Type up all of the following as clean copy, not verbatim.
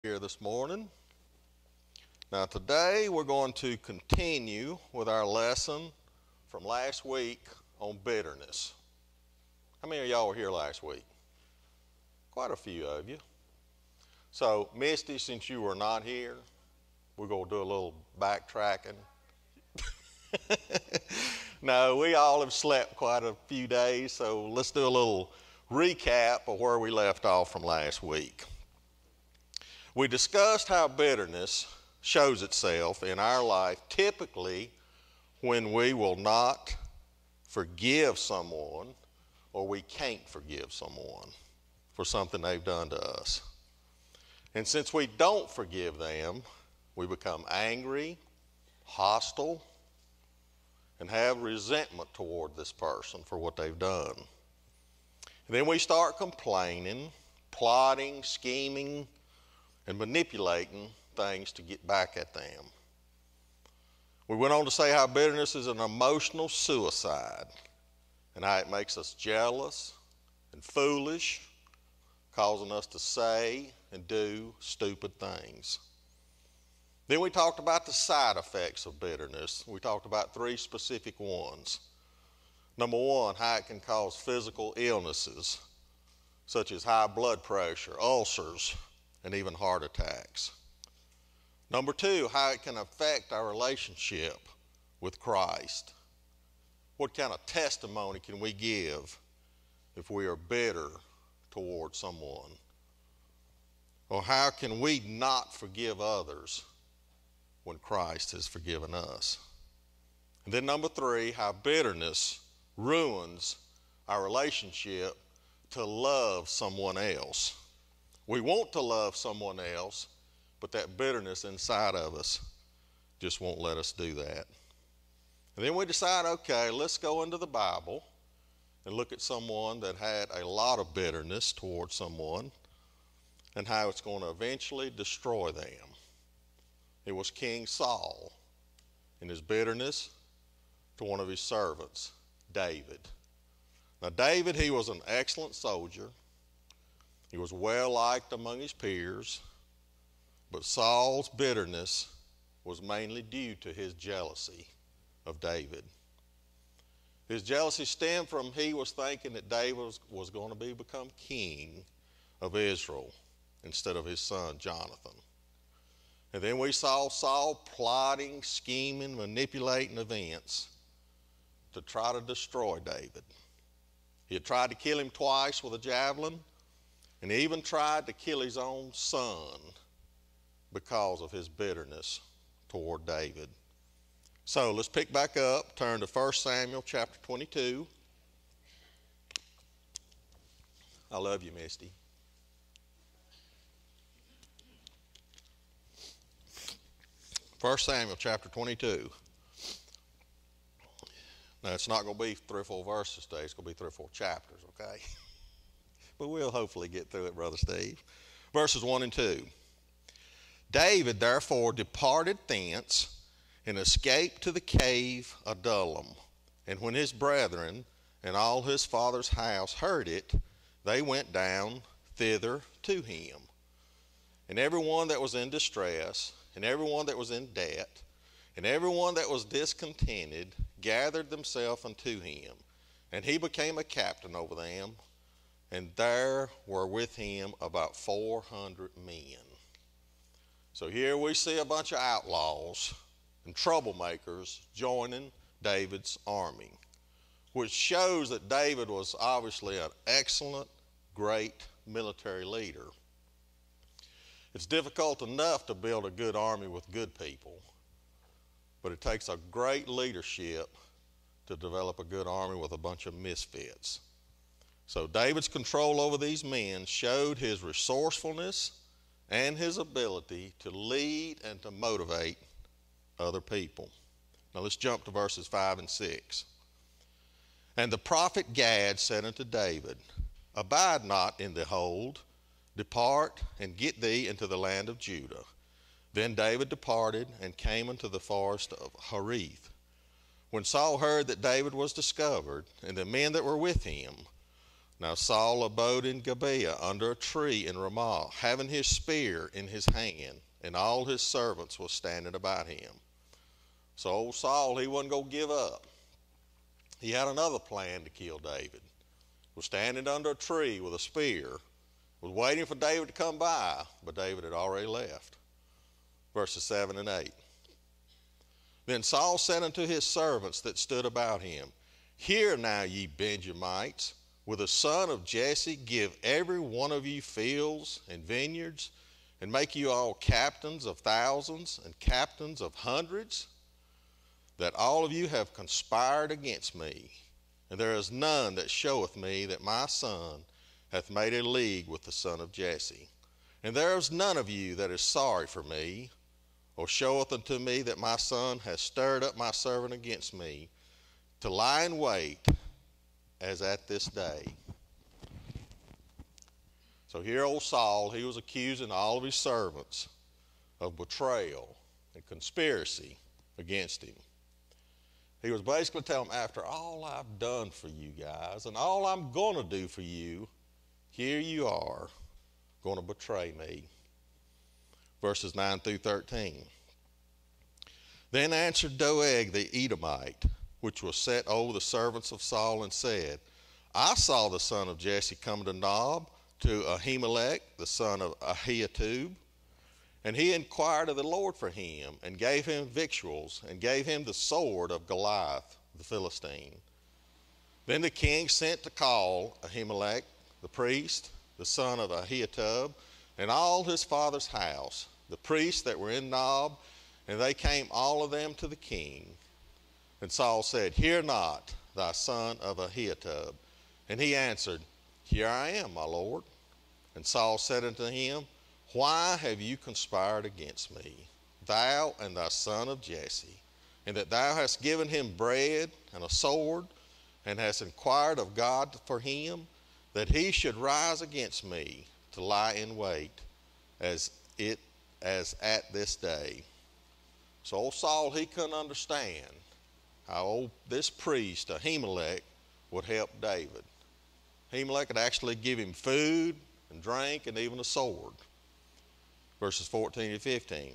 Here this morning. Now today we're going to continue with our lesson from last week on bitterness. How many of y'all were here last week? Quite a few of you. So Misty, since you were not here, we're going to do a little backtracking. No, we all have slept quite a few days, so let's do a little recap of where we left off from last week. We discussed how bitterness shows itself in our life typically when we will not forgive someone or we can't forgive someone for something they've done to us. And since we don't forgive them, we become angry, hostile, and have resentment toward this person for what they've done. And then we start complaining, plotting, scheming, and manipulating things to get back at them. We went on to say how bitterness is an emotional suicide and how it makes us jealous and foolish, causing us to say and do stupid things. Then we talked about the side effects of bitterness. We talked about 3 specific ones. Number 1, how it can cause physical illnesses such as high blood pressure, ulcers, and even heart attacks. Number 2, how it can affect our relationship with Christ. What kind of testimony can we give if we are bitter toward someone? Or how can we not forgive others when Christ has forgiven us? And then number 3, how bitterness ruins our relationship to love someone else. We want to love someone else, but that bitterness inside of us just won't let us do that. And then we decide, okay, let's go into the Bible and look at someone that had a lot of bitterness towards someone and how it's going to eventually destroy them. It was King Saul in his bitterness to one of his servants, David. Now David, he was an excellent soldier. He was well liked among his peers, but Saul's bitterness was mainly due to his jealousy of David. His jealousy stemmed from he was thinking that David was going to become king of Israel instead of his son Jonathan. And then we saw Saul plotting, scheming, manipulating events to try to destroy David. He had tried to kill him twice with a javelin, and he even tried to kill his own son because of his bitterness toward David. So let's pick back up, turn to 1 Samuel chapter 22. I love you, Misty. First Samuel chapter 22. Now it's not going to be 3 or 4 verses today, it's going to be 3 or 4 chapters, okay? But we'll hopefully get through it, Brother Steve. Verses 1 and 2. David therefore departed thence and escaped to the cave Adullam. And when his brethren and all his father's house heard it, they went down thither to him. And everyone that was in distress, and everyone that was in debt, and everyone that was discontented gathered themselves unto him. And he became a captain over them. And there were with him about 400 men. So here we see a bunch of outlaws and troublemakers joining David's army, which shows that David was obviously an excellent, great military leader. It's difficult enough to build a good army with good people, but it takes a great leadership to develop a good army with a bunch of misfits. So David's control over these men showed his resourcefulness and his ability to lead and to motivate other people. Now let's jump to verses 5 and 6. And the prophet Gad said unto David, Abide not in the hold, depart and get thee into the land of Judah. Then David departed and came unto the forest of Hareth. When Saul heard that David was discovered, and the men that were with him, Now Saul abode in Gibeah under a tree in Ramah, having his spear in his hand, and all his servants were standing about him. So old Saul, he wasn't going to give up. He had another plan to kill David. He was standing under a tree with a spear, was waiting for David to come by, but David had already left. Verses 7 and 8. Then Saul said unto his servants that stood about him, Hear now, ye Benjamites, will the son of Jesse give every one of you fields and vineyards, and make you all captains of thousands and captains of hundreds? That all of you have conspired against me, and there is none that showeth me that my son hath made a league with the son of Jesse. And there is none of you that is sorry for me, or showeth unto me that my son hath stirred up my servant against me, to lie in wait as at this day. So here old Saul, he was accusing all of his servants of betrayal and conspiracy against him. He was basically telling them, after all I've done for you guys and all I'm going to do for you, here you are going to betray me. Verses 9 through 13. Then answered Doeg the Edomite, which was set over the servants of Saul, and said, I saw the son of Jesse come to Nob, to Ahimelech, the son of Ahitub, and he inquired of the Lord for him, and gave him victuals, and gave him the sword of Goliath, the Philistine. Then the king sent to call Ahimelech, the priest, the son of Ahitub, and all his father's house, the priests that were in Nob, and they came all of them to the king. And Saul said, Hear not, thy son of Ahitub. And he answered, Here I am, my lord. And Saul said unto him, Why have you conspired against me, thou and thy son of Jesse, and that thou hast given him bread and a sword, and hast inquired of God for him, that he should rise against me to lie in wait as at this day? So old Saul, he couldn't understand how this priest, Ahimelech, would help David. Ahimelech would actually give him food and drink and even a sword. Verses 14 and 15.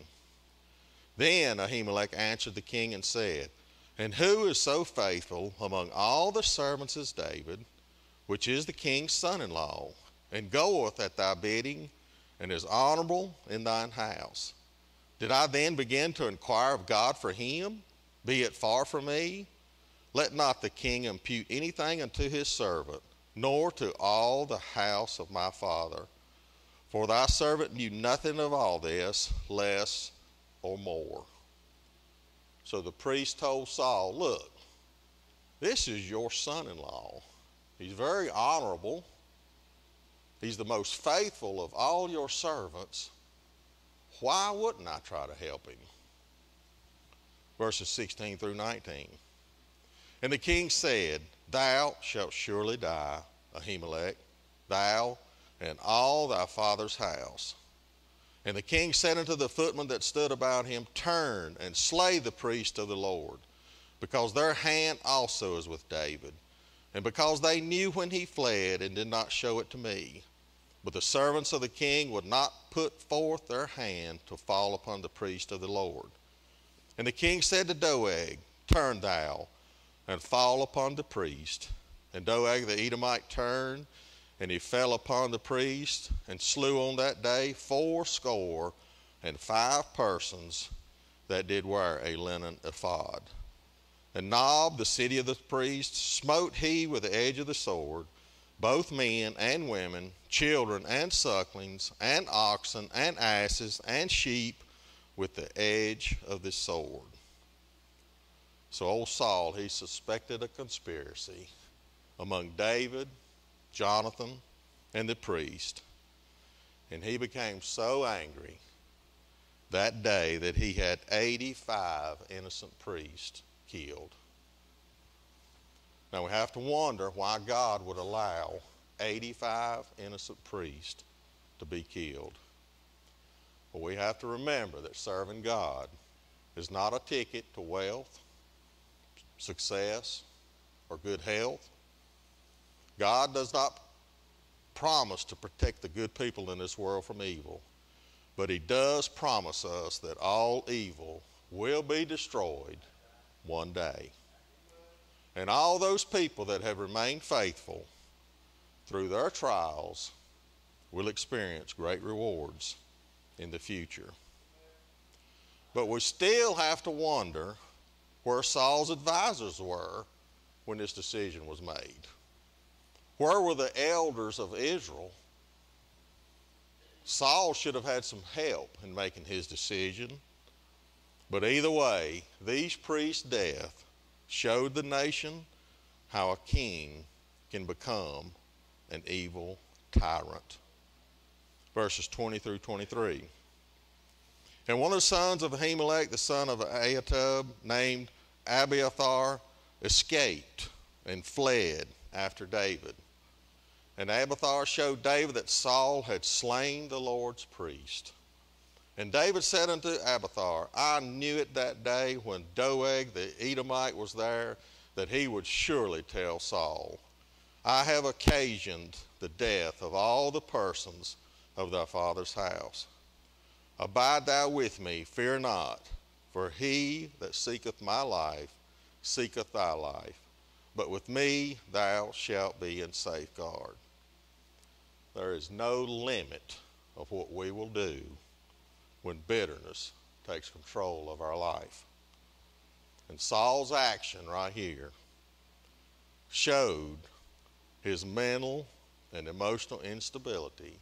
Then Ahimelech answered the king and said, And who is so faithful among all the servants as David, which is the king's son-in-law, and goeth at thy bidding, and is honorable in thine house? Did I then begin to inquire of God for him? Be it far from me. Let not the king impute anything unto his servant, nor to all the house of my father. For thy servant knew nothing of all this, less or more. So the priest told Saul, Look, this is your son-in-law. He's very honorable. He's the most faithful of all your servants. Why wouldn't I try to help him? Verses 16 through 19. And the king said, Thou shalt surely die, Ahimelech, thou and all thy father's house. And the king said unto the footmen that stood about him, Turn and slay the priest of the Lord, because their hand also is with David, and because they knew when he fled and did not show it to me. But the servants of the king would not put forth their hand to fall upon the priest of the Lord. And the king said to Doeg, Turn thou, and fall upon the priest. And Doeg the Edomite turned, and he fell upon the priest, and slew on that day fourscore and 5 persons that did wear a linen ephod. And Nob, the city of the priests, smote he with the edge of the sword, both men and women, children and sucklings, and oxen and asses and sheep, with the edge of the sword. So old Saul, he suspected a conspiracy among David, Jonathan, and the priest. And he became so angry that day that he had 85 innocent priests killed. Now we have to wonder why God would allow 85 innocent priests to be killed. Well, we have to remember that serving God is not a ticket to wealth, success, or good health. God does not promise to protect the good people in this world from evil, but he does promise us that all evil will be destroyed one day. And all those people that have remained faithful through their trials will experience great rewards in the future. But we still have to wonder where Saul's advisors were when this decision was made. Where were the elders of Israel? Saul should have had some help in making his decision. But either way, these priests' death showed the nation how a king can become an evil tyrant. Verses 20 through 23. And one of the sons of Ahimelech, the son of Ahitub, named Abiathar, escaped and fled after David. And Abiathar showed David that Saul had slain the Lord's priest. And David said unto Abiathar, I knew it that day when Doeg the Edomite was there, that he would surely tell Saul, I have occasioned the death of all the persons of thy father's house. Abide thou with me, fear not, for he that seeketh my life seeketh thy life. But with me thou shalt be in safeguard. There is no limit of what we will do when bitterness takes control of our life. And Saul's action right here showed his mental and emotional instability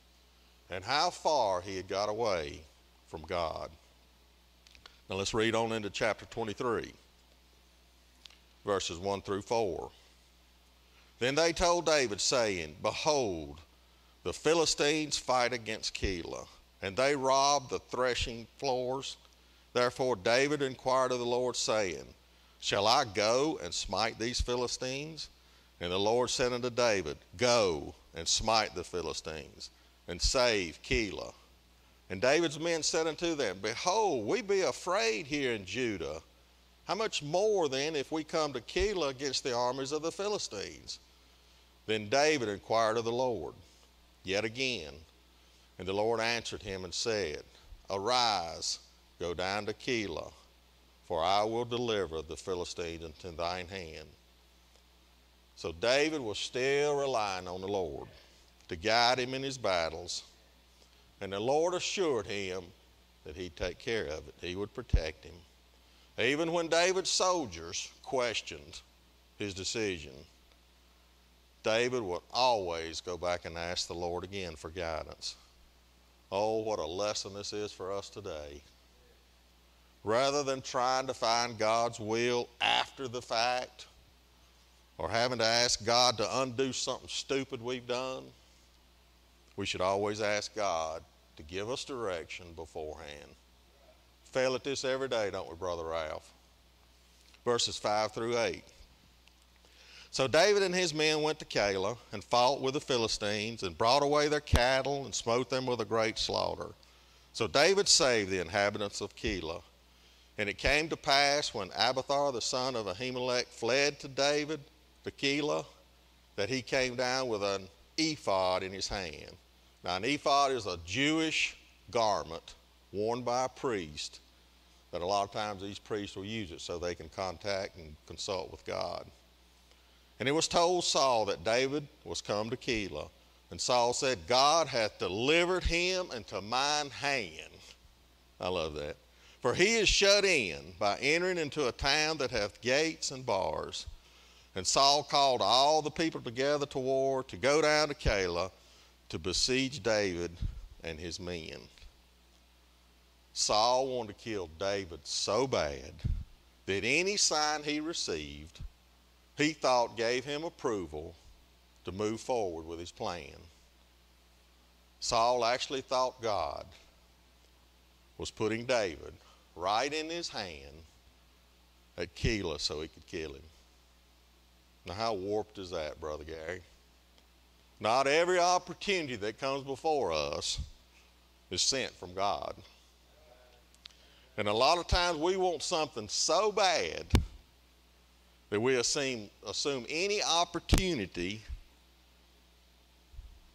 and how far he had got away from God. Now let's read on into chapter 23, verses 1 through 4. Then they told David, saying, Behold, the Philistines fight against Keilah, and they rob the threshing floors. Therefore David inquired of the Lord, saying, Shall I go and smite these Philistines? And the Lord said unto David, Go and smite the Philistines, and save Keilah. And David's men said unto them, Behold, we be afraid here in Judah. How much more then if we come to Keilah against the armies of the Philistines? Then David inquired of the Lord yet again. And the Lord answered him and said, Arise, go down to Keilah, for I will deliver the Philistines into thine hand. So David was still relying on the Lord to guide him in his battles. And the Lord assured him that he'd take care of it. He would protect him. Even when David's soldiers questioned his decision, David would always go back and ask the Lord again for guidance. Oh, what a lesson this is for us today. Rather than trying to find God's will after the fact, or having to ask God to undo something stupid we've done, we should always ask God to give us direction beforehand. Fail at this every day, don't we, Brother Ralph? Verses 5 through 8. So David and his men went to Keilah and fought with the Philistines and brought away their cattle and smote them with a great slaughter. So David saved the inhabitants of Keilah. And it came to pass when Abiathar the son of Ahimelech fled to David to Keilah, that he came down with an ephod in his hand. Now an ephod is a Jewish garment worn by a priest, that a lot of times these priests will use it so they can contact and consult with God. And it was told Saul that David was come to Keilah. And Saul said, God hath delivered him into mine hand. I love that. For he is shut in by entering into a town that hath gates and bars. And Saul called all the people together to war, to go down to Keilah, to besiege David and his men. Saul wanted to kill David so bad that any sign he received, he thought gave him approval to move forward with his plan. Saul actually thought God was putting David right in his hand at Keilah so he could kill him. Now, how warped is that, Brother Gary? Not every opportunity that comes before us is sent from God. And a lot of times we want something so bad that we assume any opportunity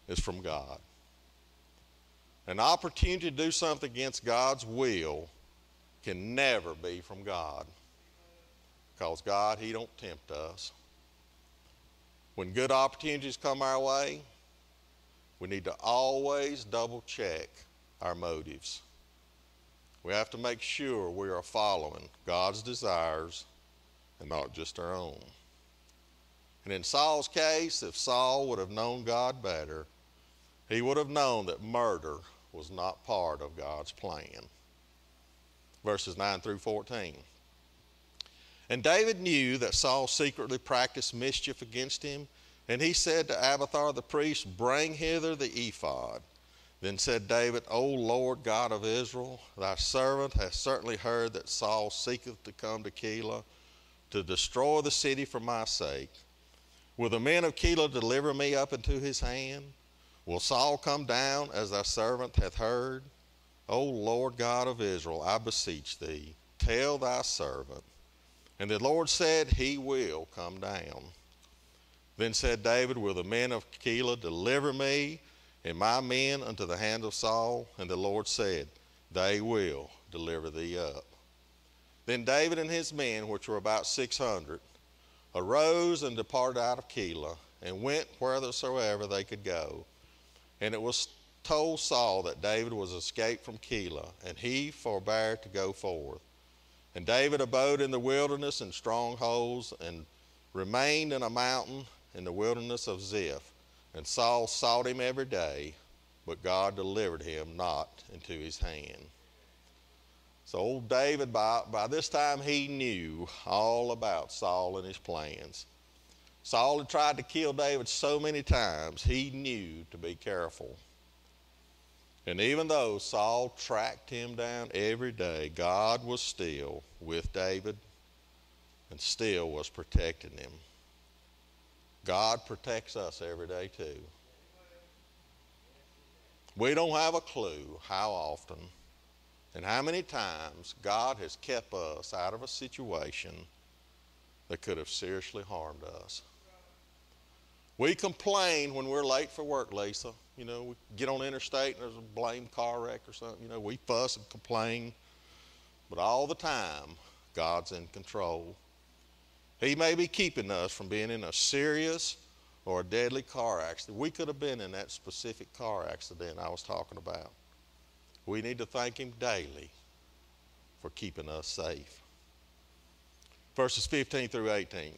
is from God. An opportunity to do something against God's will can never be from God, because God, He don't tempt us. When good opportunities come our way, we need to always double check our motives. We have to make sure we are following God's desires and not just our own. And in Saul's case, if Saul would have known God better, he would have known that murder was not part of God's plan. Verses 9 through 14. And David knew that Saul secretly practiced mischief against him, and he said to Abiathar the priest, "Bring hither the ephod." Then said David, "O Lord God of Israel, thy servant hath certainly heard that Saul seeketh to come to Keilah to destroy the city for my sake. Will the men of Keilah deliver me up into his hand? Will Saul come down as thy servant hath heard? O Lord God of Israel, I beseech thee, tell thy servant." And the Lord said, "He will come down." Then said David, "Will the men of Keilah deliver me and my men unto the hand of Saul?" And the Lord said, "They will deliver thee up." Then David and his men, which were about 600, arose and departed out of Keilah, and went whithersoever they could go. And it was told Saul that David was escaped from Keilah, and he forbore to go forth. And David abode in the wilderness in strongholds, and remained in a mountain in the wilderness of Ziph. And Saul sought him every day, but God delivered him not into his hand. So old David, by this time, he knew all about Saul and his plans. Saul had tried to kill David so many times, he knew to be careful. And even though Saul tracked him down every day, God was still with David and still was protecting him. God protects us every day too. We don't have a clue how often and how many times God has kept us out of a situation that could have seriously harmed us. We complain when we're late for work, Lisa. You know, we get on the interstate and there's a blamed car wreck or something. You know, we fuss and complain. But all the time, God's in control. He may be keeping us from being in a serious or a deadly car accident. We could have been in that specific car accident I was talking about. We need to thank Him daily for keeping us safe. Verses 15 through 18.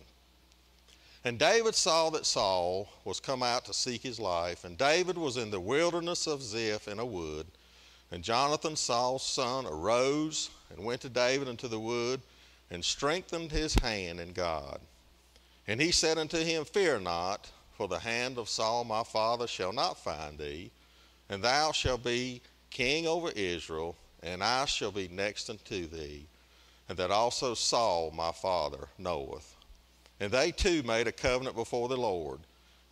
And David saw that Saul was come out to seek his life, and David was in the wilderness of Ziph in a wood. And Jonathan, Saul's son, arose and went to David into the wood, and strengthened his hand in God. And he said unto him, "Fear not, for the hand of Saul my father shall not find thee, and thou shalt be king over Israel, and I shall be next unto thee, and that also Saul my father knoweth." And they two made a covenant before the Lord.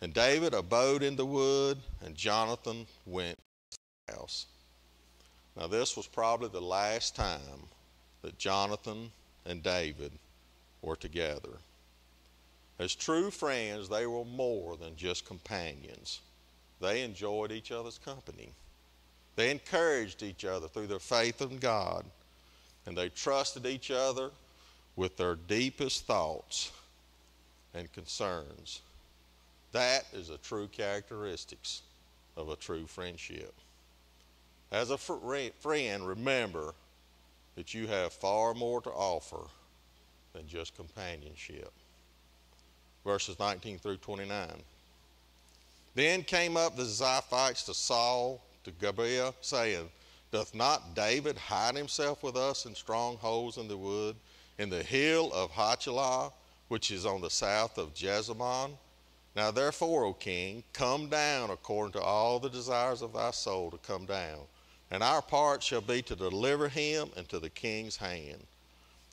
And David abode in the wood, and Jonathan went to his house. Now this was probably the last time that Jonathan and David were together. As true friends, they were more than just companions. They enjoyed each other's company. They encouraged each other through their faith in God, and they trusted each other with their deepest thoughts and concerns. That is a true characteristics of a true friendship. As a friend, remember that you have far more to offer than just companionship. Verses 19 through 29. Then came up the Ziphites to Saul to Gibeah, saying, "Doth not David hide himself with us in strongholds in the wood, in the hill of Hachilah, which is on the south of Jezamon? Now therefore, O king, come down according to all the desires of thy soul to come down, and our part shall be to deliver him into the king's hand."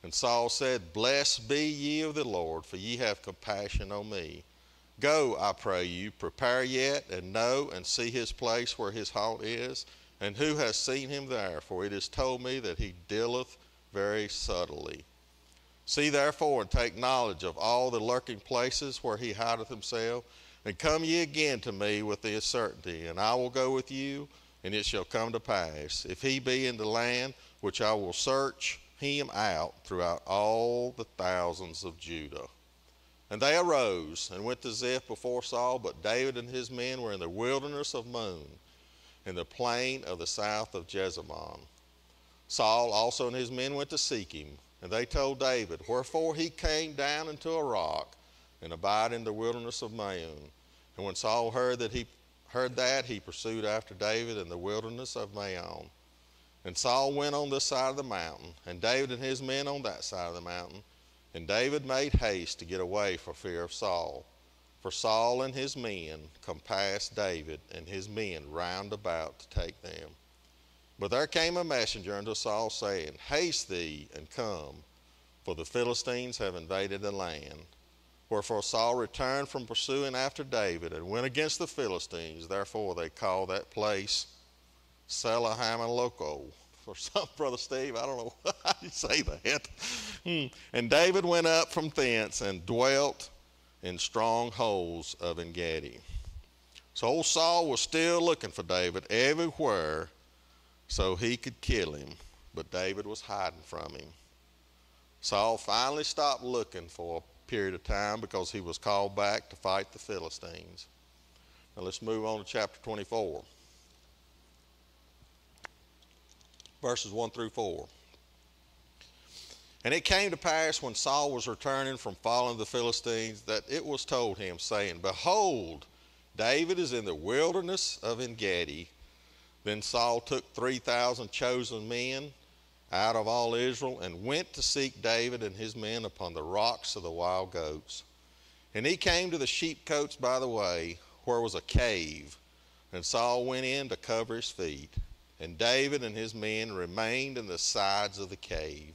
And Saul said, "Blessed be ye of the Lord, for ye have compassion on me. Go, I pray you, prepare yet, and know and see his place where his haunt is, and who has seen him there, for it is told me that he dealeth very subtly. See therefore and take knowledge of all the lurking places where he hideth himself, And come ye again to me with the certainty, and I will go with you, and it shall come to pass, if he be in the land which I will search him out throughout all the thousands of Judah. And they arose and went to Ziph before Saul, but David and his men were in the wilderness of Maon, in the plain of the south of Jezreel. Saul also and his men went to seek him, and they told David, wherefore he came down into a rock and abide in the wilderness of Maon. And when Saul heard that, he pursued after David in the wilderness of Maon. And Saul went on this side of the mountain, and David and his men on that side of the mountain. And David made haste to get away for fear of Saul. For Saul and his men compassed David and his men round about to take them. But there came a messenger unto Saul, saying, haste thee and come, for the Philistines have invaded the land. Wherefore Saul returned from pursuing after David, and went against the Philistines. Therefore they call that place Selah Hamaloco. For some, Brother Steve, I don't know how you say that. And David went up from thence and dwelt in strongholds of Engedi. So old Saul was still looking for David everywhere so he could kill him, but David was hiding from him. Saul finally stopped looking for a period of time because he was called back to fight the Philistines. Now let's move on to chapter 24. Verses 1 through 4. And it came to pass when Saul was returning from following the Philistines that it was told him, saying, behold, David is in the wilderness of Engedi. Then Saul took 3,000 chosen men out of all Israel, and went to seek David and his men upon the rocks of the wild goats. And he came to the sheepcotes by the way, where was a cave, and Saul went in to cover his feet. And David and his men remained in the sides of the cave.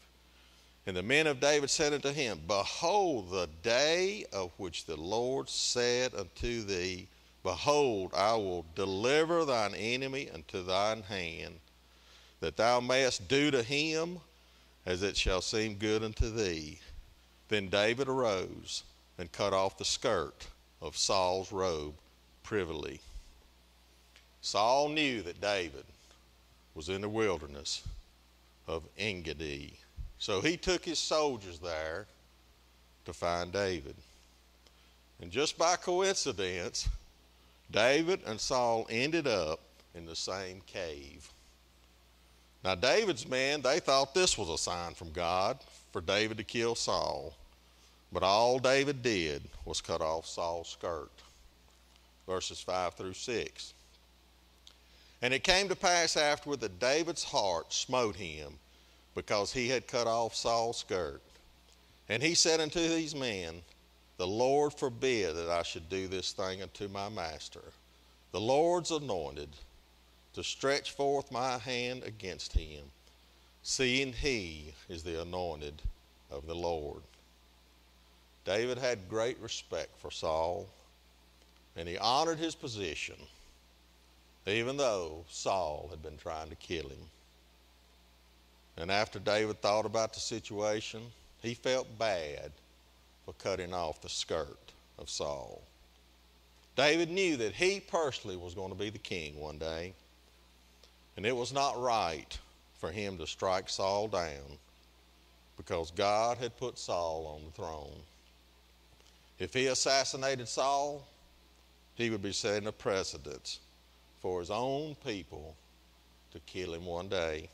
And the men of David said unto him, behold, the day of which the Lord said unto thee, behold, I will deliver thine enemy into thine hand, that thou mayest do to him as it shall seem good unto thee. Then David arose and cut off the skirt of Saul's robe privily. Saul knew that David was in the wilderness of Engedi. So he took his soldiers there to find David. And just by coincidence, David and Saul ended up in the same cave. Now David's men, they thought this was a sign from God for David to kill Saul. But all David did was cut off Saul's skirt. Verses 5 through 6. And it came to pass afterward that David's heart smote him, because he had cut off Saul's skirt. And he said unto these men, the Lord forbid that I should do this thing unto my master, the Lord's anointed, to stretch forth my hand against him, seeing he is the anointed of the Lord. David had great respect for Saul, and he honored his position, even though Saul had been trying to kill him. And after David thought about the situation, he felt bad for cutting off the skirt of Saul. David knew that he personally was going to be the king one day, and it was not right for him to strike Saul down, because God had put Saul on the throne. If he assassinated Saul, he would be setting a precedent for his own people to kill him one day.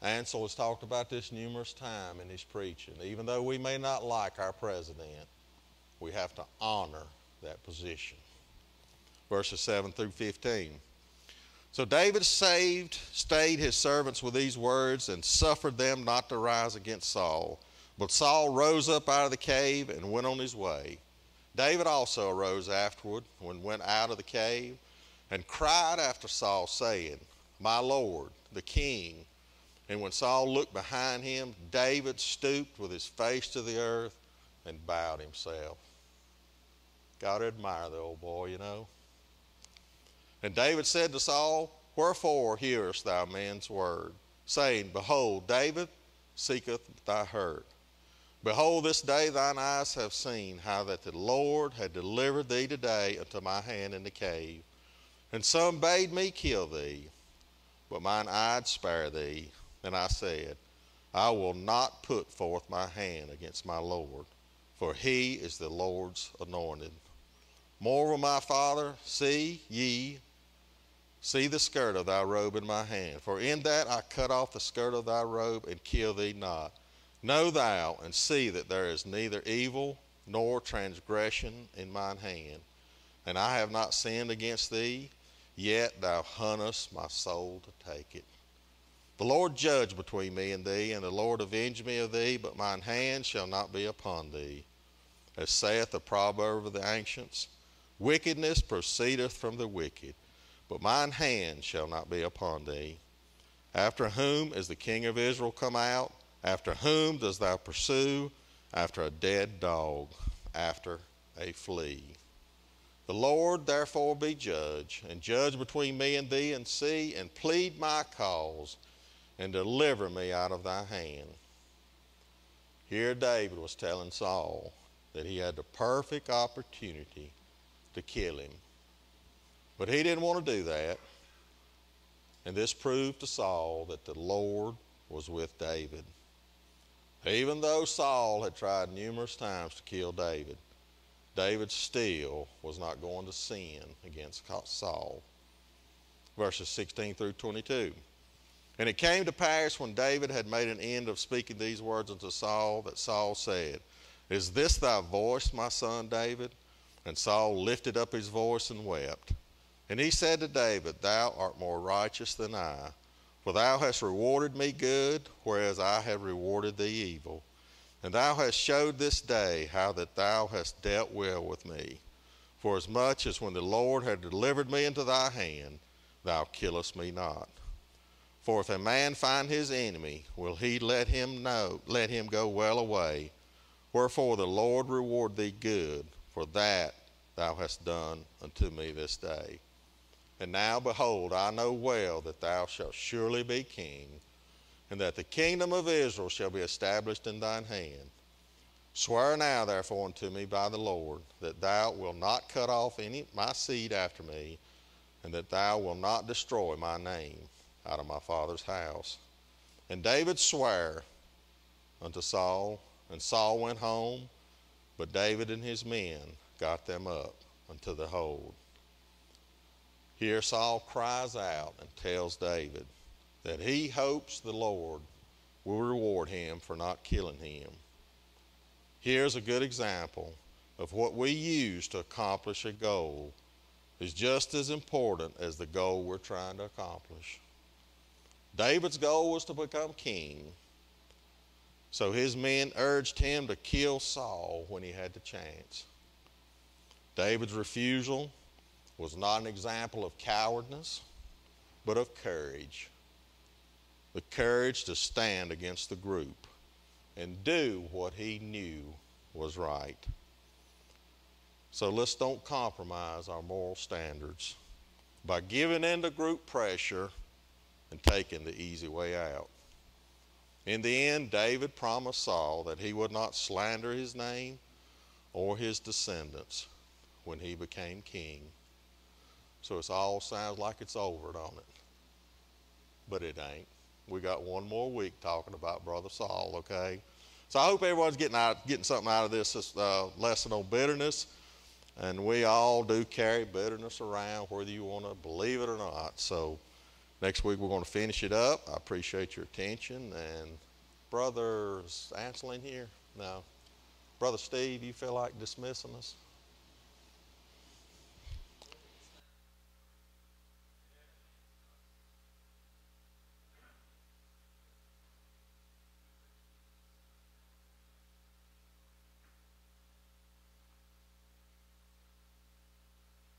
Ansel has talked about this numerous times in his preaching. Even though we may not like our president, we have to honor that position. Verses 7 through 15. So David stayed his servants with these words, and suffered them not to rise against Saul. But Saul rose up out of the cave and went on his way. David also arose afterward, and went out of the cave, and cried after Saul, saying, my Lord, the king. And when Saul looked behind him, David stooped with his face to the earth and bowed himself. Got to admire the old boy, you know. And David said to Saul, wherefore hearest thou men's word, saying, behold, David seeketh thy hurt. Behold, this day thine eyes have seen how that the Lord had delivered thee today unto my hand in the cave. And some bade me kill thee, but mine eye spare thee. And I said, I will not put forth my hand against my Lord, for he is the Lord's anointed. Moreover, my father, see the skirt of thy robe in my hand, for in that I cut off the skirt of thy robe and kill thee not. Know thou and see that there is neither evil nor transgression in mine hand, and I have not sinned against thee, yet thou huntest my soul to take it. The Lord judge between me and thee, and the Lord avenge me of thee, but mine hand shall not be upon thee. As saith the proverb of the ancients, wickedness proceedeth from the wicked, but mine hand shall not be upon thee. After whom is the king of Israel come out? After whom dost thou pursue? After a dead dog, after a flea. The Lord therefore be judge, and judge between me and thee, and see, and plead my cause, and deliver me out of thy hand. Here David was telling Saul that he had the perfect opportunity to kill him. But he didn't want to do that. And this proved to Saul that the Lord was with David. Even though Saul had tried numerous times to kill David, David still was not going to sin against Saul. Verses 16 through 22. And it came to pass when David had made an end of speaking these words unto Saul, that Saul said, Is this thy voice, my son David? And Saul lifted up his voice and wept. And he said to David, Thou art more righteous than I, for thou hast rewarded me good, whereas I have rewarded thee evil. And thou hast showed this day how that thou hast dealt well with me. For as much as when the Lord had delivered me into thy hand, thou killest me not. For if a man find his enemy, will he let him go well away? Wherefore the Lord reward thee good, for that thou hast done unto me this day. And now, behold, I know well that thou shalt surely be king, and that the kingdom of Israel shall be established in thine hand. Swear now, therefore, unto me by the Lord, that thou wilt not cut off any my seed after me, and that thou wilt not destroy my name out of my father's house. And David sware unto Saul, and Saul went home, but David and his men got them up unto the hold. Here Saul cries out and tells David that he hopes the Lord will reward him for not killing him. Here's a good example of what we use to accomplish a goal is just as important as the goal we're trying to accomplish. David's goal was to become king, so his men urged him to kill Saul when he had the chance. David's refusal was not an example of cowardness, but of courage. The courage to stand against the group and do what he knew was right. So let's don't compromise our moral standards by giving in to group pressure and taking the easy way out. In the end, David promised Saul that he would not slander his name or his descendants when he became king. So it all sounds like it's over, don't it? But it ain't. We got one more week talking about Brother Saul, okay? So I hope everyone's getting something out of this lesson on bitterness. And we all do carry bitterness around, whether you want to believe it or not. So next week we're going to finish it up. I appreciate your attention. And Brother Ansel in here? No. Brother Steve, you feel like dismissing us?